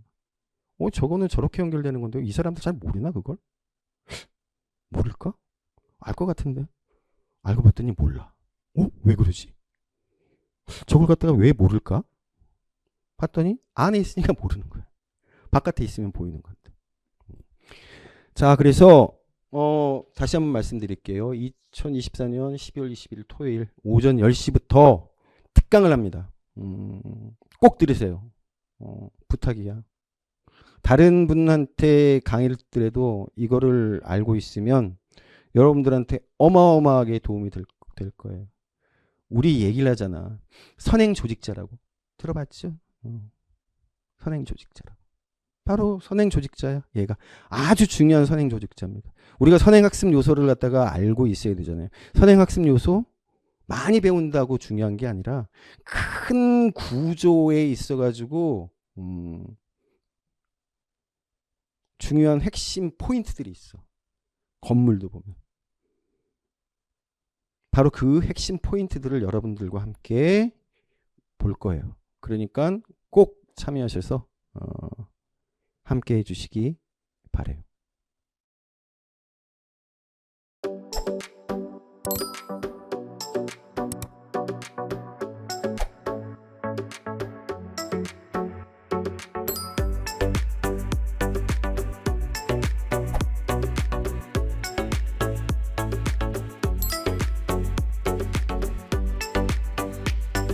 저거는 저렇게 연결되는 건데 이 사람도 잘 모르나 그걸? 모를까? 알 것 같은데 알고 봤더니 몰라. 왜 그러지? 저걸 갖다가 왜 모를까? 봤더니 안에 있으니까 모르는 거야. 바깥에 있으면 보이는 건데. 자, 그래서 다시 한번 말씀드릴게요. 2024년 12월 21일 토요일 오전 10시부터 특강을 합니다. 꼭 들으세요. 부탁이야. 다른 분한테 강의를 듣더라도 이거를 알고 있으면 여러분들한테 어마어마하게 도움이 될 거예요. 우리 얘기를 하잖아. 선행조직자라고. 들어봤죠? 선행조직자라고. 바로 선행조직자야. 얘가 아주 중요한 선행조직자입니다. 우리가 선행학습 요소를 갖다가 알고 있어야 되잖아요. 선행학습 요소 많이 배운다고 중요한 게 아니라 큰 구조에 있어가지고 중요한 핵심 포인트들이 있어. 건물도 보면. 바로 그 핵심 포인트들을 여러분들과 함께 볼 거예요. 그러니까 꼭 참여하셔서 함께 해주시기 바라요.